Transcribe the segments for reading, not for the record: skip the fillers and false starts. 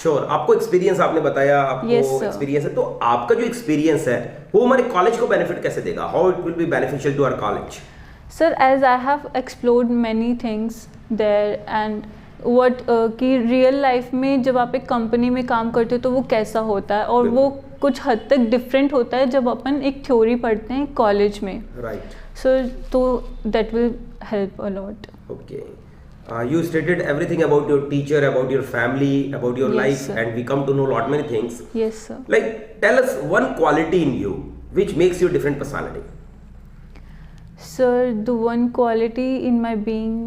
Sure आपको experience आपने बताया आपको एक्सपीरियंस है, तो आपका जो एक्सपीरियंस है वो हमारे कॉलेज को बेनिफिट कैसे देगा? How it will be beneficial to our college? Sir as I have explored many things there and what कि रियल लाइफ में जब आप एक कंपनी में काम करते हो तो वो कैसा होता है, और वो कुछ हद तक डिफरेंट होता है जब अपन एक थ्योरी पढ़ते हैं कॉलेज में. राइट. सो तो that will help a lot. Okay. You stated everything about your teacher, about your family, about your Yes, life, sir. and we come to know lot many things. Yes, sir. Like, tell us one quality in you which makes you different personality. Sir, the one quality in my being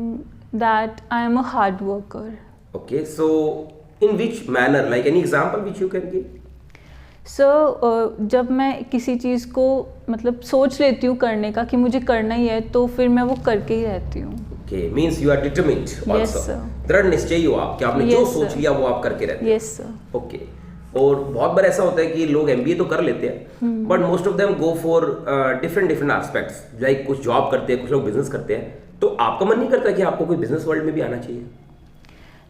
that I am a hard worker. Okay, so in which manner? Like any example which you can give? Sir जब मैं किसी चीज़ को मतलब सोच लेती हूँ करने का कि मुझे करना ही है, तो फिर मैं वो करके ही रहती हूँ. Okay, means you are determined also. Yes, sir. दृढ़ निश्चयी हो आप कि आपने Yes, जो sir. सोच लिया वो आप करके रहते हैं. Yes, sir. Okay. और बहुत बार ऐसा होता है कि लोग MBA तो कर लेते हैं, but most of them go for different aspects. Like कुछ जॉब करते हैं, कुछ लोग बिजनेस करते हैं. तो आपका मन नहीं करता कि आपको कोई बिजनेस वर्ल्ड में भी आना चाहिए?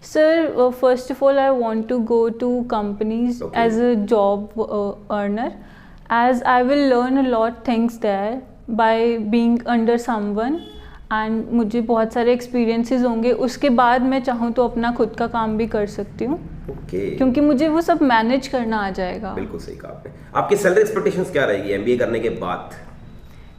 Sir, first of all, I want to go to companies Okay. as a job earner, as I will learn a lot things there by being under someone, and मुझे बहुत सारे experiences होंगे. उसके बाद मैं चाहूँ तो अपना खुद का काम भी कर सकती हूँ. Okay. क्योंकि मुझे वो सब मैनेज करना आ जाएगा. बिल्कुल सही कहा आपने. आपकी सैलरी एक्सपेक्टेशंस क्या रहेगी MBA करने के बाद?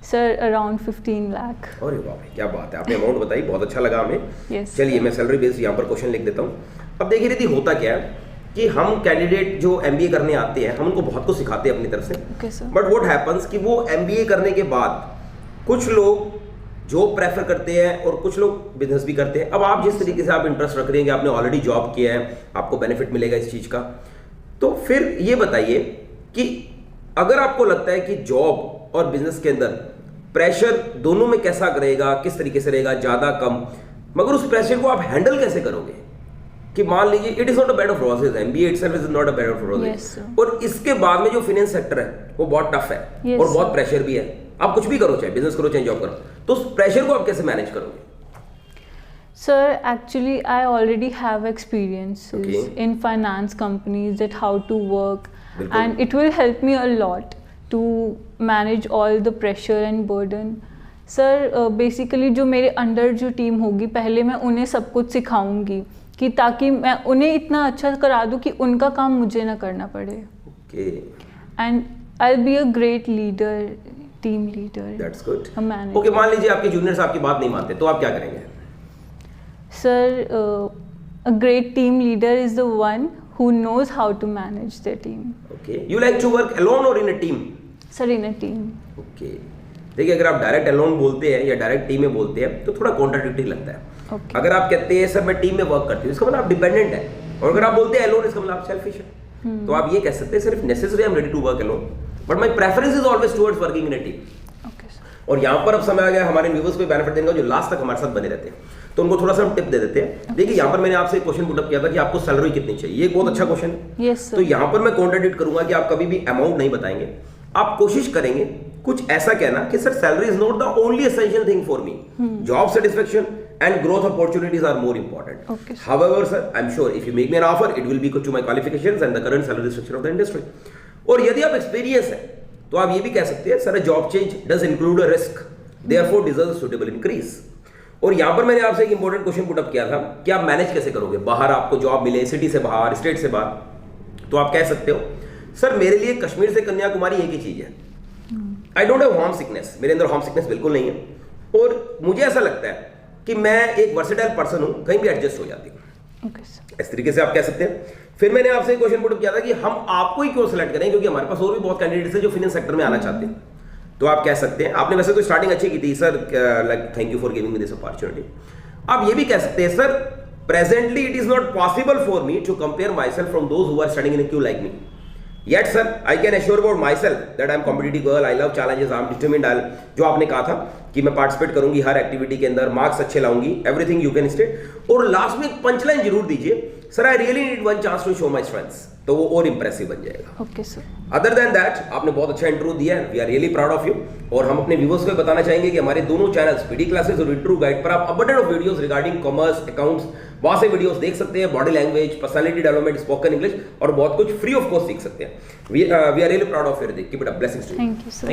Sir around 15 lakh. अरे वाह भाई, क्या बात है, आपने अमाउंट बताई, बहुत अच्छा लगा हमें. Yes, चलिए sir. मैं सैलरी बेस्ड यहाँ पर क्वेश्चन लिख देता हूँ. अब देखिए दीदी, होता क्या है कि हम कैंडिडेट जो MBA करने आते हैं हम उनको बहुत कुछ सिखाते हैं अपनी तरफ से. Okay, sir. But what happens कि वो MBA करने के बाद कुछ लोग जॉब प्रेफर करते हैं और कुछ लोग बिजनेस भी करते हैं. अब आप जिस तरीके से आप इंटरेस्ट रख रहे हैं कि आपने ऑलरेडी जॉब किया है, आपको बेनिफिट मिलेगा इस चीज़ का, तो फिर ये बताइए कि अगर आपको लगता है कि जॉब और बिजनेस के अंदर प्रेशर दोनों में कैसा रहेगा, किस तरीके से रहेगा, ज़्यादा कम, मगर उस प्रेशर को आप हैंडल कैसे करोगे? कि मान लीजिए it is not a bed of roses, MBA itself is not a bed of roses. Yes, sir. और इसके बाद में जो फाइनेंस सेक्टर है वो बहुत टफ है. Yes, और बहुत sir. प्रेशर भी है. आप कुछ भी करो, चाहे बिजनेस करो चाहे जॉब करो, तो उस प्रेशर को आप कैसे मैनेज करोगे? Sir, actually, I already have experiences Okay. in finance companies that how to work, बिल्कुल. and it will help me a lot to manage all the pressure and burden. Sir, basically जो मेरे under जो team होगी, पहले मैं उन्हें सब कुछ सिखाऊंगी कि ताकि मैं उन्हें इतना अच्छा करा दूं कि उनका काम मुझे ना करना पड़े. Okay, And I'll be a great leader, team leader. that's good. A manager. Okay, मान लीजिए आपके जूनियर्स आपकी बात नहीं मानते, तो आप क्या करेंगे? Sir, a great team leader is the one who knows how to manage their team. Okay, you like to work alone or in a team? Sir, in a team. Okay. देखिए, अगर आप डायरेक्ट अलोन बोलते हैं या direct team में बोलते हैं तो थोड़ा कॉन्ट्राडिक्टरी लगता है. Okay. अगर आप कहते हैं सर मैं टीम में वर्क करती हूँ, इसका मतलब आप डिपेंडेंट है. और अगर आप बोलते हैं अलोन, इसका मतलब आप सेल्फिश है. तो आप ये कह सकते हैं सिर्फ necessary I am ready to work alone, but my preference is always towards working in a team. Okay, sir. और यहाँ पर अब समय आ गया हमारे व्यूअर्स को बेनिफिट देने का, जो लास्ट तक हमारे साथ बने रहते हैं, तो उनको थोड़ा सा हम टिप दे देते हैं. देखिए, यहाँ पर मैंने आपसे एक क्वेश्चन पुटअप किया था कि आपको सैलरी कितनी चाहिए. ये एक बहुत अच्छा क्वेश्चन है. Yes, sir. तो यहाँ पर मैं कॉन्ट्राडिक्ट करूंगा कि आप कभी भी अमाउंट नहीं बताएंगे. आप कोशिश करेंगे कुछ ऐसा कहना कि sir salary is not the only essential thing for me. Job satisfaction and growth opportunities are more important. Okay, sir. However, sir, I'm sure if you make me an offer, it will be good to my qualifications and the current salary structure of the industry. और यदि आप experience है तो आप ये भी कह सकते हैं sir job change does include a risk, therefore deserves suitable increase. और यहाँ पर मैंने आपसे एक इंपॉर्टेंट क्वेश्चन पुट अप किया था कि आप मैनेज कैसे करोगे, बाहर आपको जॉब मिले, सिटी से बाहर, स्टेट से बाहर, तो आप कह सकते हो सर मेरे लिए कश्मीर से कन्याकुमारी एक ही चीज है. I don't have home sickness, मेरे अंदर होम सिकनेस बिल्कुल नहीं है, और मुझे ऐसा लगता है कि मैं एक वर्सेटाइल पर्सन हूं, कहीं भी एडजस्ट हो जाती हूँ. Okay, sir. इस तरीके से आप कह सकते हैं. फिर मैंने आपसे एक क्वेश्चन पुट किया था कि हम आपको ही क्यों सेलेक्ट करें, क्योंकि हमारे पास और भी बहुत कैंडिडेट्स हैं जो फाइनेंस सेक्टर में आना चाहते हैं. तो आप कह सकते हैं, आपने वैसे तो स्टार्टिंग अच्छी की थी sir, like thank you for giving me this opportunity. आप ये भी कह सकते हैं sir presently it is not possible for me to compare myself from those who are studying in a queue like me. Yet sir, I can assure about myself that I am competitive girl, I love challenges, I am determined. जो आपने कहा था कि मैं participate करूंगी हर activity के अंदर, marks अच्छे लाऊंगी, एवरीथिंग यू कैन स्टेट. और लास्ट में एक पंचलाइन जरूर दीजिए, sir I really need one chance to show my strengths, तो वो और इंप्रेसिव बन जाएगा. Okay, sir. Other than that आपने बहुत अच्छा इंटरव्यू दिया है, we are really proud of you. और हम अपने व्यूअर्स को बताना चाहेंगे कि हमारे दोनों चैनल्स पीडी क्लासेस और इंटरव्यू गाइड पर आप abundant of videos regarding commerce, accounts, बहुत से वीडियोस देख सकते हैं, body language, personality development, spoken English और बहुत कुछ फ्री ऑफ कॉस्ट सीख सकते हैं। We are really proud of your, keep it up, blessings to you. Thank you sir.